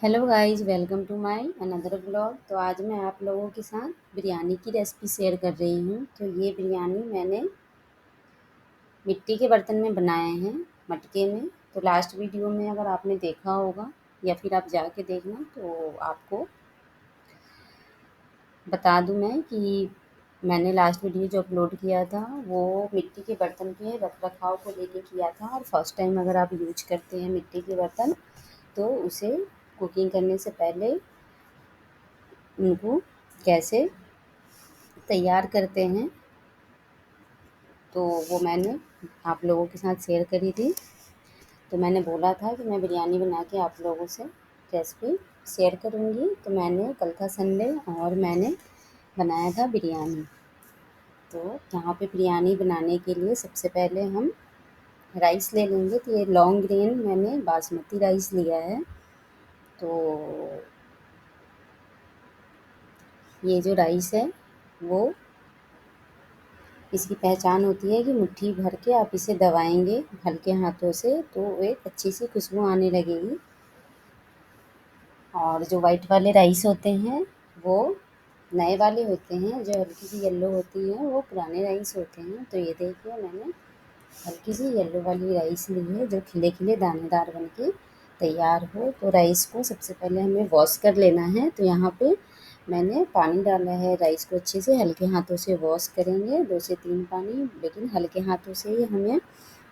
Hello guys, welcome to my another blog. तो आज मैं आप लोगों के साथ बिरयानी की रेसिपी शेयर कर रही हूँ। तो ये बिरयानी मैंने मिट्टी के बर्तन में बनाए हैं, मटके में। तो लास्ट वीडियो में अगर आपने देखा होगा या फिर आप जाके देखना तो आपको बता दूँ मैं कि मैंने लास्ट वीडियो जो अपलोड किया था वो मिट्टी के बर्तन के रख रखाव को लेके किया था। और फर्स्ट टाइम अगर आप यूज करते हैं मिट्टी के बर्तन तो उसे कुकिंग करने से पहले उनको कैसे तैयार करते हैं, तो वो मैंने आप लोगों के साथ शेयर करी थी। तो मैंने बोला था कि मैं बिरयानी बना के आप लोगों से रेसिपी शेयर करूँगी। तो मैंने कल था संडे और मैंने बनाया था बिरयानी। तो यहाँ पे बिरयानी बनाने के लिए सबसे पहले हम राइस ले लेंगे। तो ये लॉन्ग ग्रेन मैंने बासमती राइस लिया है। तो ये जो राइस है वो, इसकी पहचान होती है कि मुट्ठी भर के आप इसे दबाएंगे हल्के हाथों से तो एक अच्छी सी खुशबू आने लगेगी। और जो वाइट वाले राइस होते हैं वो नए वाले होते हैं, जो हल्की सी येलो होती है वो पुराने राइस होते हैं। तो ये देखिए मैंने हल्की सी येलो वाली राइस ली है जो खिले खिले दानेदार बन के तैयार हो। तो राइस को सबसे पहले हमें वॉश कर लेना है। तो यहाँ पे मैंने पानी डाला है, राइस को अच्छे से हल्के हाथों से वॉश करेंगे, 2 से 3 पानी, लेकिन हल्के हाथों से ही हमें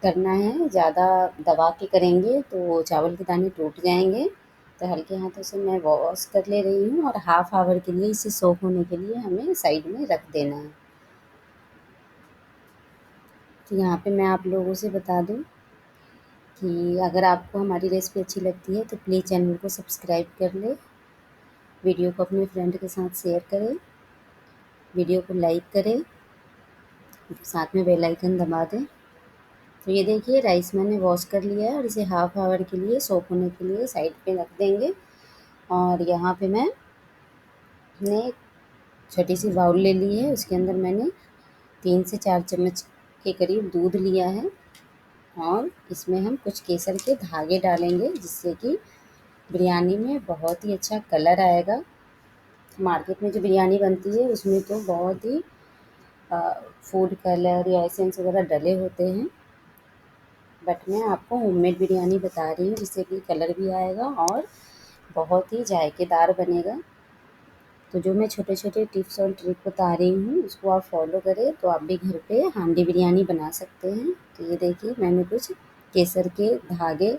करना है। ज़्यादा दबा के करेंगे तो चावल के दाने टूट जाएंगे। तो हल्के हाथों से मैं वॉश कर ले रही हूँ और हाफ आवर के लिए इसे सोक होने के लिए हमें साइड में रख देना है। तो यहाँ पे मैं आप लोगों से बता दूँ कि अगर आपको हमारी रेसिपी अच्छी लगती है तो प्लीज़ चैनल को सब्सक्राइब कर लें, वीडियो को अपने फ्रेंड के साथ शेयर करें, वीडियो को लाइक करें, साथ में बेल आइकन दबा दें। तो ये देखिए राइस मैंने वॉश कर लिया है और इसे हाफ आवर के लिए सोक होने के लिए साइड पे रख देंगे। और यहाँ पे मैंने एक छोटी सी बाउल ले ली है, उसके अंदर मैंने 3 से 4 चम्मच के करीब दूध लिया है। और इसमें हम कुछ केसर के धागे डालेंगे जिससे कि बिरयानी में बहुत ही अच्छा कलर आएगा। मार्केट में जो बिरयानी बनती है उसमें तो बहुत ही फूड कलर या एसेंस वगैरह डले होते हैं, बट मैं आपको होममेड बिरयानी बता रही हूँ जिससे कि कलर भी आएगा और बहुत ही जायकेदार बनेगा। तो जो मैं छोटे छोटे टिप्स और ट्रिक बता रही हूँ उसको आप फॉलो करें तो आप भी घर पे हांडी बिरयानी बना सकते हैं। तो ये देखिए मैंने कुछ केसर के धागे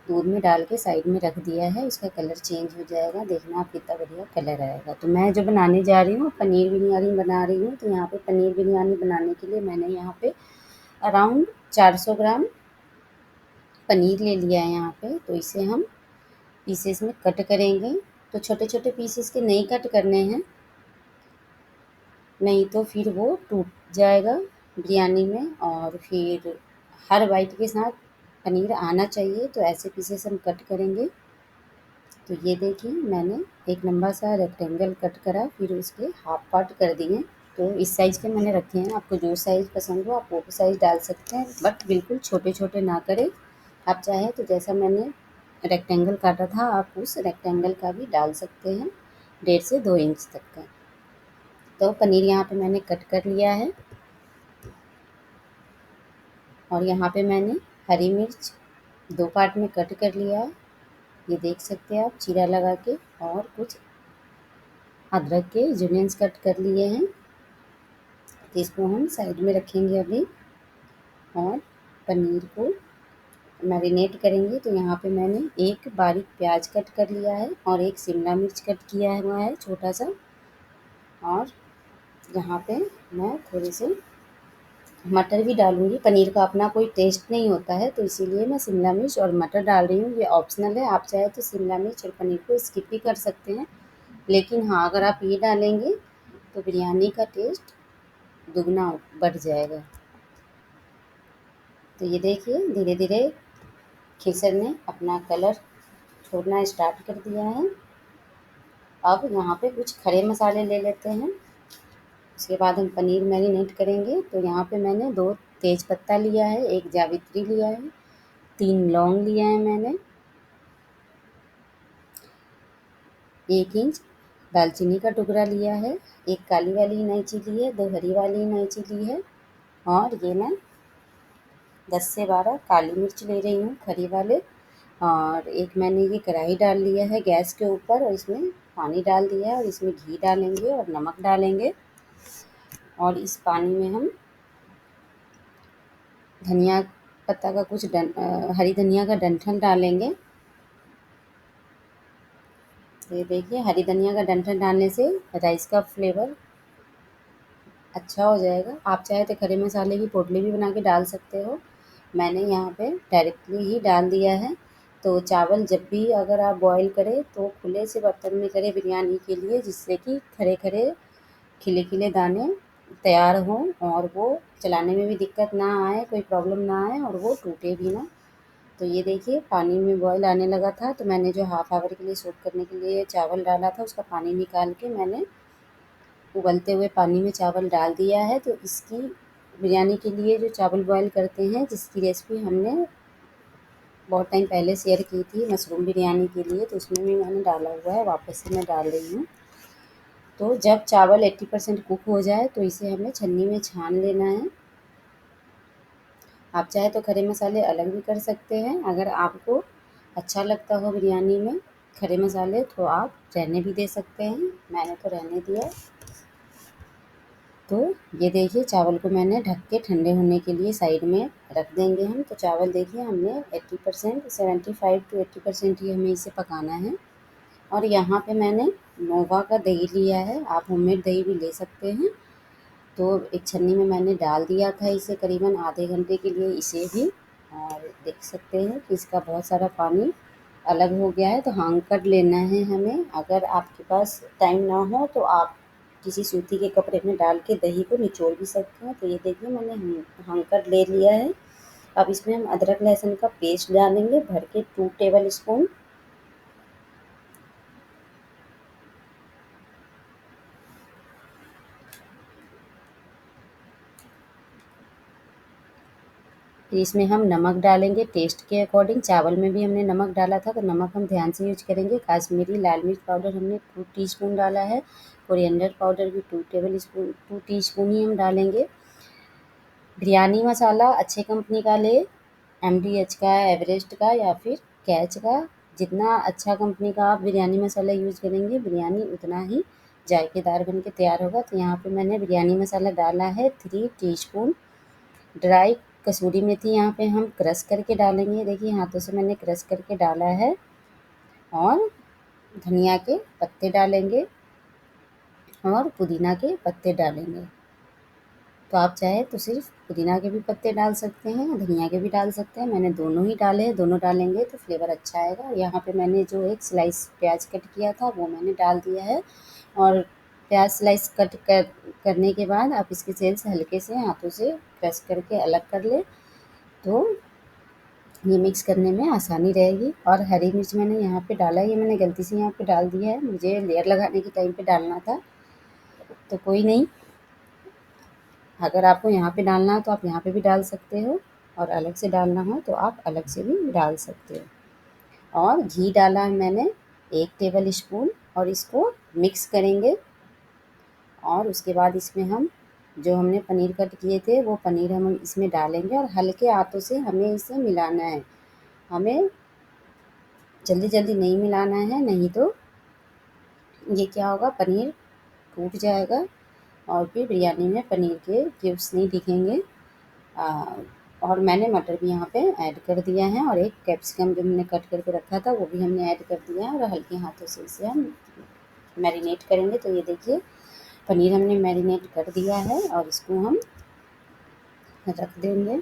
दूध में डाल के साइड में रख दिया है, उसका कलर चेंज हो जाएगा, देखना आप कितना बढ़िया कलर आएगा। तो मैं जो बनाने जा रही हूँ पनीर बिरयानी बना रही हूँ। तो यहाँ पे पनीर बिरयानी बनाने के लिए मैंने यहाँ पे अराउंड 400 ग्राम पनीर ले लिया है यहाँ पे। तो इसे हम पीसेस में कट करेंगे। तो छोटे छोटे पीसेस के नहीं कट करने हैं, नहीं तो फिर वो टूट जाएगा बिरयानी में। और फिर हर बाइट के साथ पनीर आना चाहिए, तो ऐसे पीसेस हम कट करेंगे। तो ये देखिए मैंने एक लंबा सा रेक्टेंगल कट करा, फिर उसके हाफ पार्ट कर दिए। तो इस साइज़ के मैंने रखे हैं, आपको जो साइज़ पसंद हो आप वो भी साइज़ डाल सकते हैं, बट बिल्कुल छोटे छोटे ना करें। आप चाहें तो जैसा मैंने रेक्टेंगल काटा था आप उस रेक्टेंगल का भी डाल सकते हैं, 1.5 से 2 इंच तक का। तो पनीर यहाँ पे मैंने कट कर लिया है। और यहाँ पे मैंने हरी मिर्च 2 पार्ट में कट कर लिया है, ये देख सकते हैं आप चीरा लगा के। और कुछ अदरक के जूलियंस कट कर लिए हैं, तो इसको हम साइड में रखेंगे अभी। और पनीर को मैरिनेट करेंगे। तो यहाँ पे मैंने एक बारीक प्याज कट कर लिया है और एक शिमला मिर्च कट किया हुआ है छोटा सा। और यहाँ पे मैं थोड़े से मटर भी डालूँगी। पनीर का अपना कोई टेस्ट नहीं होता है तो इसीलिए मैं शिमला मिर्च और मटर डाल रही हूँ, ये ऑप्शनल है। आप चाहे तो शिमला मिर्च और पनीर को स्किप भी कर सकते हैं, लेकिन हाँ अगर आप ये डालेंगे तो बिरयानी का टेस्ट दुगना बढ़ जाएगा। तो ये देखिए धीरे धीरे केसर ने अपना कलर छोड़ना स्टार्ट कर दिया है। अब यहाँ पे कुछ खड़े मसाले ले लेते हैं, उसके बाद हम पनीर मैरिनेट करेंगे। तो यहाँ पे मैंने 2 तेज पत्ता लिया है, 1 जावित्री लिया है, 3 लौंग लिया है मैंने, 1 इंच दालचीनी का टुकड़ा लिया है, 1 काली वाली इलायची ली है, 2 हरी वाली इलायची ली है और ये मैं 10 से 12 काली मिर्च ले रही हूँ खरी वाले। और एक मैंने ये कढ़ाई डाल लिया है गैस के ऊपर और इसमें पानी डाल दिया है और इसमें घी डालेंगे और नमक डालेंगे और इस पानी में हम धनिया पत्ता का हरी धनिया का डंठल डालेंगे। तो ये देखिए हरी धनिया का डंठल डालने से राइस का फ्लेवर अच्छा हो जाएगा। आप चाहे तो खड़े मसाले की पोटली भी बना के डाल सकते हो। मैंने यहाँ पे डायरेक्टली ही डाल दिया है। तो चावल जब भी अगर आप बॉईल करें तो खुले से बर्तन में करें बिरयानी के लिए, जिससे कि खड़े-खड़े खिले-खिले दाने तैयार हों और वो चलाने में भी दिक्कत ना आए, कोई प्रॉब्लम ना आए और वो टूटे भी ना। तो ये देखिए पानी में बॉईल आने लगा था तो मैंने जो हाफ़ ऑवर के लिए सोक करने के लिए चावल डाला था उसका पानी निकाल के मैंने उबलते हुए पानी में चावल डाल दिया है। तो इसकी बिरयानी के लिए जो चावल बॉयल करते हैं, जिसकी रेसिपी हमने बहुत टाइम पहले शेयर की थी मशरूम बिरयानी के लिए, तो उसमें भी मैंने डाला हुआ है, वापस से मैं डाल रही हूँ। तो जब चावल 80% कुक हो जाए तो इसे हमें छन्नी में छान लेना है। आप चाहे तो खड़े मसाले अलग भी कर सकते हैं। अगर आपको अच्छा लगता हो बिरयानी में खड़े मसाले तो आप रहने भी दे सकते हैं, मैंने तो रहने दिया। तो ये देखिए चावल को मैंने ढक के ठंडे होने के लिए साइड में रख देंगे हम। तो चावल देखिए हमने 80% 75 टू 80% ही हमें इसे पकाना है। और यहाँ पे मैंने नोवा का दही लिया है, आप होममेड दही भी ले सकते हैं। तो एक छन्नी में मैंने डाल दिया था इसे करीबन आधे घंटे के लिए इसे भी। और देख सकते हैं कि इसका बहुत सारा पानी अलग हो गया है। तो हांकड़ लेना है हमें। अगर आपके पास टाइम ना हो तो आप किसी सूती के कपड़े में डाल के दही को निचोड़ भी सकते हैं। तो ये देखिए मैंने हांकड़ ले लिया है। अब इसमें हम अदरक लहसुन का पेस्ट डालेंगे भर के 2 टेबल स्पून। फिर इसमें हम नमक डालेंगे टेस्ट के अकॉर्डिंग। चावल में भी हमने नमक डाला था तो नमक हम ध्यान से यूज करेंगे। काश्मीरी लाल मिर्च पाउडर हमने 2 टीस्पून डाला है। कोरिएंडर पाउडर भी 2 टीस्पून ही हम डालेंगे। बिरयानी मसाला अच्छे कंपनी का ले, एमडीएच का, एवरेस्ट का या फिर कैच का। जितना अच्छा कंपनी का आप बिरयानी मसाला यूज़ करेंगे बिरयानी उतना ही जायकेदार बन के तैयार होगा। तो यहाँ पे मैंने बिरयानी मसाला डाला है 3 टीस्पून। ड्राई कसूरी मेथी यहाँ पे हम क्रश करके डालेंगे। देखिए हाथों से मैंने क्रश करके डाला है। और धनिया के पत्ते डालेंगे और पुदीना के पत्ते डालेंगे। तो आप चाहे तो सिर्फ पुदीना के भी पत्ते डाल सकते हैं, धनिया के भी डाल सकते हैं। मैंने दोनों ही डाले हैं, दोनों डालेंगे तो फ्लेवर अच्छा आएगा। यहाँ पे मैंने जो एक स्लाइस प्याज कट किया था वो मैंने डाल दिया है। और प्याज स्लाइस करने के बाद आप इसके सेल्स हल्के से हाथों से क्रश करके अलग कर ले तो ये मिक्स करने में आसानी रहेगी। और हरी मिर्च मैंने यहाँ पे डाला है, ये मैंने गलती से यहाँ पे डाल दिया है, मुझे लेयर लगाने के टाइम पे डालना था। तो कोई नहीं, अगर आपको यहाँ पे डालना है तो आप यहाँ पे भी डाल सकते हो और अलग से डालना हो तो आप अलग से भी डाल सकते हो। और घी डाला है मैंने 1 टेबल स्पून और इसको मिक्स करेंगे। और उसके बाद इसमें हम जो हमने पनीर कट किए थे वो पनीर हम इसमें डालेंगे और हल्के हाथों से हमें इसे मिलाना है। हमें जल्दी जल्दी नहीं मिलाना है, नहीं तो ये क्या होगा पनीर टूट जाएगा और फिर बिरयानी में पनीर के क्यूब्स नहीं दिखेंगे। आ, और मैंने मटर भी यहाँ पे ऐड कर दिया है और एक कैप्सिकम जो हमने कट करके रखा था वो भी हमने ऐड कर दिया है और हल्के हाथों से इसे हम मैरिनेट करेंगे। तो ये देखिए पनीर हमने मैरिनेट कर दिया है और इसको हम रख देंगे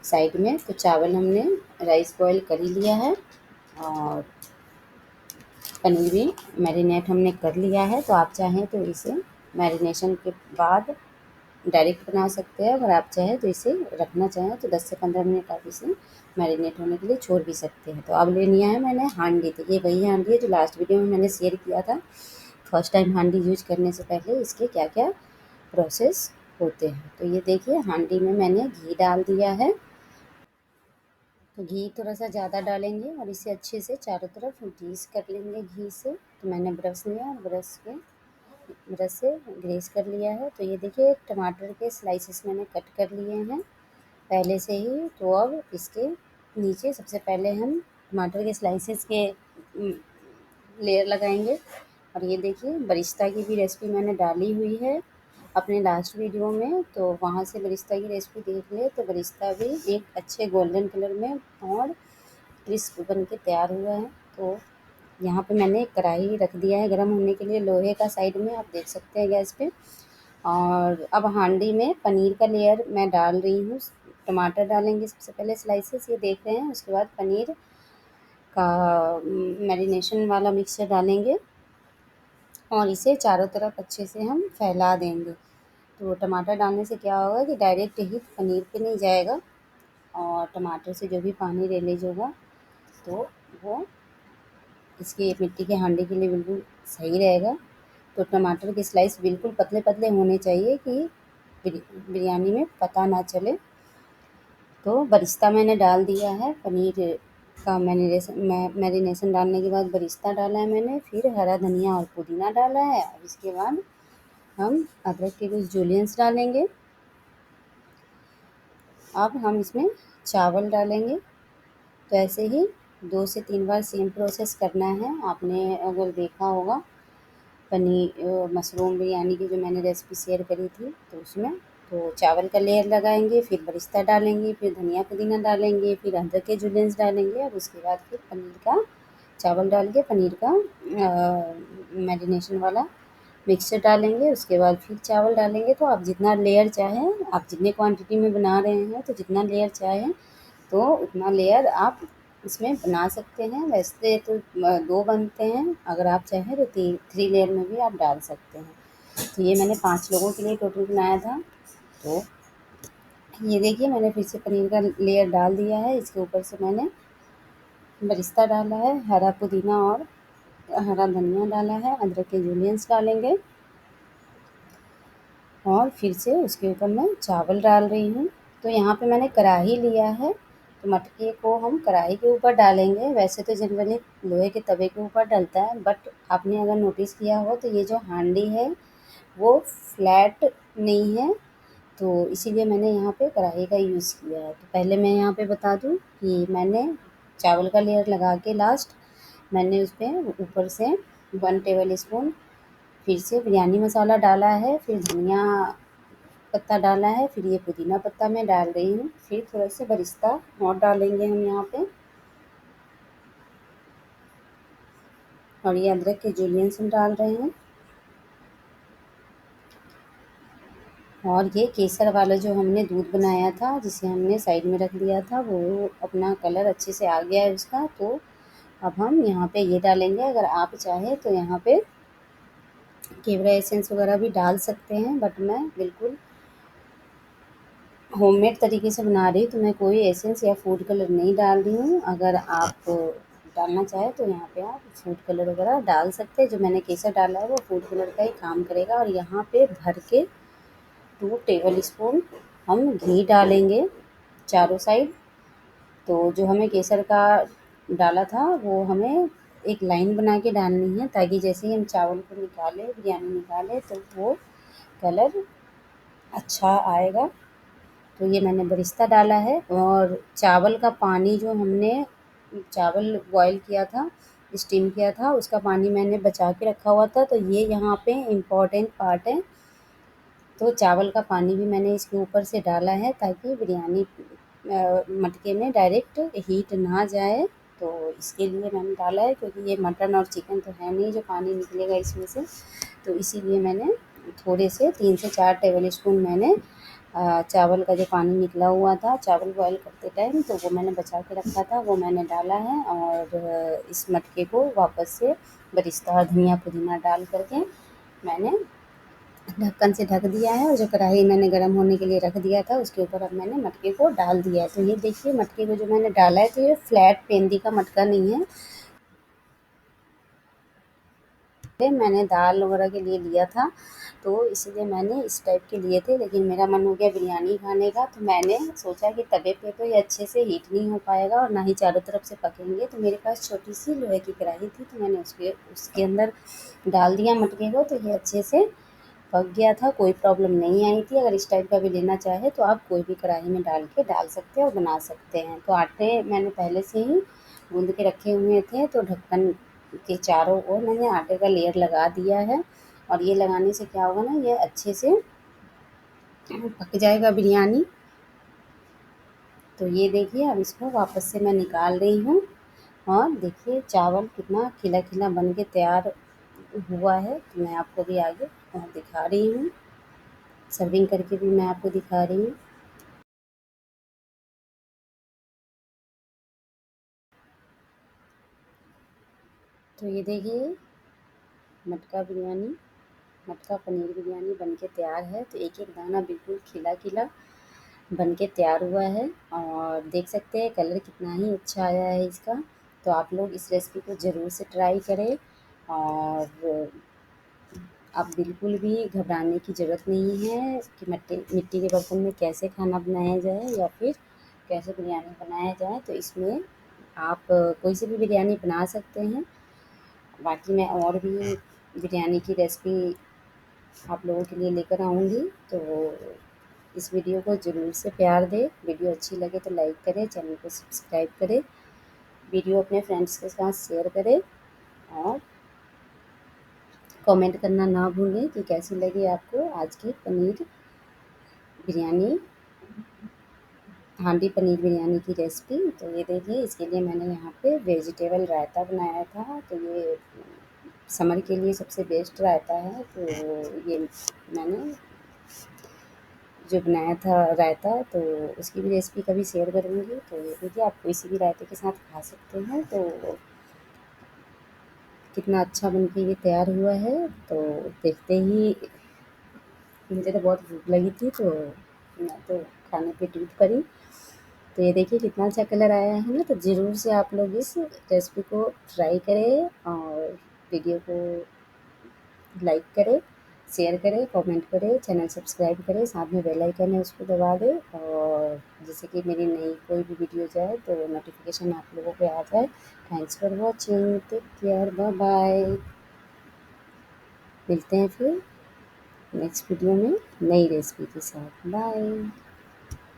साइड में। तो चावल हमने राइस बॉयल कर ही लिया है और पनीर भी मैरिनेट हमने कर लिया है। तो आप चाहें तो इसे मैरिनेशन के बाद डायरेक्ट बना सकते हैं। अगर आप चाहें तो इसे रखना चाहें तो 10 से 15 मिनट आप इसे मैरिनेट होने के लिए छोड़ भी सकते हैं। तो अब ले लिया है मैंने हांडी। तो ये वही हांडी है जो लास्ट वीडियो में मैंने शेयर किया था। फर्स्ट टाइम हांडी यूज करने से पहले इसके क्या क्या प्रोसेस होते हैं। तो ये देखिए हांडी में मैंने घी डाल दिया है। तो घी थोड़ा-सा ज़्यादा डालेंगे और इसे अच्छे से चारों तरफ ग्रीस कर लेंगे घी से। तो मैंने ब्रश लिया और ब्रश से ग्रीस कर लिया है। तो ये देखिए टमाटर के स्लाइसेस मैंने कट कर लिए हैं पहले से ही। तो अब इसके नीचे सबसे पहले हम टमाटर के स्लाइसेस के लेयर लगाएंगे। और ये देखिए बरिस्ता की भी रेसिपी मैंने डाली हुई है अपने लास्ट वीडियो में, तो वहाँ से बरिस्ता की रेसिपी देख ले। तो बरिस्ता भी एक अच्छे गोल्डन कलर में और क्रिस्प बन के तैयार हुआ है। तो यहाँ पे मैंने एक कढ़ाई रख दिया है गर्म होने के लिए लोहे का, साइड में आप देख सकते हैं गैस पे। और अब हांडी में पनीर का लेयर मैं डाल रही हूँ। टमाटर डालेंगे सबसे पहले स्लाइसेस, ये देख रहे हैं। उसके बाद पनीर का मैरिनेशन वाला मिक्सचर डालेंगे और इसे चारों तरफ अच्छे से हम फैला देंगे। तो टमाटर डालने से क्या होगा कि डायरेक्ट हीट पनीर पे नहीं जाएगा और टमाटर से जो भी पानी रिलीज होगा तो वो इसकी मिट्टी के हांडी के लिए बिल्कुल सही रहेगा। तो टमाटर के स्लाइस बिल्कुल पतले-पतले होने चाहिए कि बिरयानी में पता ना चले। तो बरिस्ता मैंने डाल दिया है, पनीर का मैरिनेशन डालने के बाद बरिस्ता डाला है मैंने, फिर हरा धनिया और पुदीना डाला है। और इसके बाद हम अदरक के कुछ जूलियंस डालेंगे। अब हम इसमें चावल डालेंगे। तो ऐसे ही 2 से 3 बार सेम प्रोसेस करना है। आपने अगर देखा होगा मशरूम बिरयानी की जो मैंने रेसिपी शेयर करी थी तो उसमें, तो चावल का लेयर लगाएंगे, फिर बरिस्ता डालेंगे, फिर धनिया पुदीना डालेंगे, फिर अदरक के जूलियंस डालेंगे और उसके बाद फिर पनीर का चावल डाल के पनीर का मैरिनेशन वाला मिक्सचर डालेंगे। उसके बाद फिर चावल डालेंगे। तो आप जितना लेयर चाहें, आप जितने क्वांटिटी में बना रहे हैं तो जितना लेयर चाहें तो उतना लेयर आप इसमें बना सकते हैं। वैसे तो 2 बनते हैं, अगर आप चाहें तो 3 लेयर में भी आप डाल सकते हैं। तो ये मैंने 5 लोगों के लिए टोटल बनाया था। तो ये देखिए मैंने फिर से पनीर का लेयर डाल दिया है। इसके ऊपर से मैंने बरिस्ता डाला है, हरा पुदीना और हरा धनिया डाला है, अदरक के जूलियंस डालेंगे और फिर से उसके ऊपर मैं चावल डाल रही हूँ। तो यहाँ पे मैंने कढ़ाई लिया है, तो मटके को हम कढ़ाई के ऊपर डालेंगे। वैसे तो जनरली लोहे के तवे के ऊपर डलता है, बट आपने अगर नोटिस किया हो तो ये जो हांडी है वो फ्लैट नहीं है, तो इसीलिए मैंने यहाँ पे कढ़ाई का यूज़ किया है। तो पहले मैं यहाँ पे बता दूँ कि मैंने चावल का लेयर लगा के लास्ट मैंने उस पे ऊपर से 1 टेबल स्पून फिर से बिरयानी मसाला डाला है, फिर धनिया पत्ता डाला है, फिर ये पुदीना पत्ता मैं डाल रही हूँ, फिर थोड़ा सा बरिस्ता और डालेंगे हम यहाँ पे और ये अदरक के जूलियंस हम डाल रहे हैं। और ये केसर वाला जो हमने दूध बनाया था जिसे हमने साइड में रख दिया था वो अपना कलर अच्छे से आ गया है उसका। तो अब हम यहाँ पे ये डालेंगे। अगर आप चाहें तो यहाँ पे केवड़ा एसेंस वगैरह भी डाल सकते हैं, बट मैं बिल्कुल होममेड तरीके से बना रही हूँ तो मैं कोई एसेंस या फूड कलर नहीं डाल रही हूँ। अगर आप डालना चाहें तो यहाँ पे आप फूड कलर वगैरह डाल सकते हैं। जो मैंने केसर डाला है वो फूड कलर का ही काम करेगा। और यहाँ पे भर के 2 टेबल स्पून हम घी डालेंगे चारों साइड। तो जो हमें केसर का डाला था वो हमें एक लाइन बना के डालनी है, ताकि जैसे ही हम चावल को निकालें, बिरयानी निकालें तो वो कलर अच्छा आएगा। तो ये मैंने बरिस्ता डाला है और चावल का पानी जो हमने चावल बॉयल किया था, स्टीम किया था, उसका पानी मैंने बचा के रखा हुआ था। तो ये यहाँ पे इम्पोर्टेंट पार्ट है। तो चावल का पानी भी मैंने इसके ऊपर से डाला है ताकि बिरयानी मटके में डायरेक्ट हीट ना जाए। तो इसके लिए मैंने डाला है, क्योंकि ये मटन और चिकन तो है नहीं जो पानी निकलेगा इसमें से। तो इसीलिए मैंने थोड़े से 3 से 4 टेबल स्पून मैंने चावल का जो पानी निकला हुआ था चावल बॉयल करते टाइम, तो वो मैंने बचा के रखा था, वो मैंने डाला है। और इस मटके को वापस से बरिस्ता और धनिया पुदीना डाल करके मैंने ढक्कन से ढक दिया है। और जो कढ़ाई मैंने गर्म होने के लिए रख दिया था उसके ऊपर अब मैंने मटके को डाल दिया है। तो ये देखिए मटके को जो मैंने डाला है तो ये फ्लैट पेंदी का मटका नहीं है। मैंने दाल वगैरह के लिए लिया था, तो इसीलिए मैंने इस टाइप के लिए थे, लेकिन मेरा मन हो गया बिरयानी खाने का, तो मैंने सोचा कि तवे पे तो ये अच्छे से हीट नहीं हो पाएगा और ना ही चारों तरफ से पकेंगे, तो मेरे पास छोटी-सी लोहे की कढ़ाई थी, तो मैंने उसके उसके अंदर डाल दिया मटके को, तो ये अच्छे से पक गया था, कोई प्रॉब्लम नहीं आई थी। अगर इस टाइप का भी लेना चाहे तो आप कोई भी कढ़ाई में डाल के डाल सकते हैं और बना सकते हैं। तो आटे मैंने पहले से ही गूँध के रखे हुए थे, तो ढक्कन के चारों ओर मैंने आटे का लेयर लगा दिया है, और ये लगाने से क्या होगा ना, ये अच्छे से पक जाएगा बिरयानी। तो ये देखिए, अब इसको वापस से मैं निकाल रही हूँ, और देखिए चावल कितना खिला-खिला बन के तैयार हुआ है, तो मैं आपको भी आगे दिखा रही हूँ। सर्विंग करके भी मैं आपको दिखा रही हूँ। तो ये देखिए, मटका बिरयानी, मटका पनीर बिरयानी बन के तैयार है। तो एक-एक दाना बिल्कुल खिला-खिला बन के तैयार हुआ है, और देख सकते हैं कलर कितना ही अच्छा आया है इसका। तो आप लोग इस रेसिपी को ज़रूर से ट्राई करें, और आप बिल्कुल भी घबराने की ज़रूरत नहीं है कि मिट्टी मिट्टी के बर्तन में कैसे खाना बनाया जाए या फिर कैसे बिरयानी बनाया जाए। तो इसमें आप कोई सी भी बिरयानी बना सकते हैं। बाकी मैं और भी बिरयानी की रेसिपी आप लोगों के लिए लेकर आऊँगी, तो इस वीडियो को ज़रूर से प्यार दें। वीडियो अच्छी लगे तो लाइक करें, चैनल को सब्सक्राइब करें, वीडियो अपने फ्रेंड्स के साथ शेयर करें, और कमेंट करना ना भूलें कि कैसी लगी आपको आज की पनीर बिरयानी, हांडी पनीर बिरयानी की रेसिपी। तो ये देखिए, इसके लिए मैंने यहाँ पे वेजिटेबल रायता बनाया था, तो ये समर के लिए सबसे बेस्ट रायता है। तो ये मैंने जो बनाया था रायता, तो उसकी भी रेसिपी कभी शेयर करूँगी। तो ये देखिए, आप किसी भी रायते के साथ खा सकते हैं। तो कितना अच्छा बन के ये तैयार हुआ है। तो देखते ही मुझे तो बहुत भूख लगी थी, तो मैं तो खाने पे टूट पड़ी। तो ये देखिए कितना अच्छा कलर आया है ना, तो ज़रूर से आप लोग इस रेसिपी को ट्राई करें, और वीडियो को लाइक करें, शेयर करें, कमेंट करें, चैनल सब्सक्राइब करें, साथ में बेल आइकन है उसको दबा दें, और जिससे कि मेरी नई कोई भी वीडियो जाए तो नोटिफिकेशन आप लोगों को आ जाए। Thanks for watching, take care, bye bye. मिलते हैं फिर नेक्स्ट वीडियो में नई रेसिपी के साथ। बाय।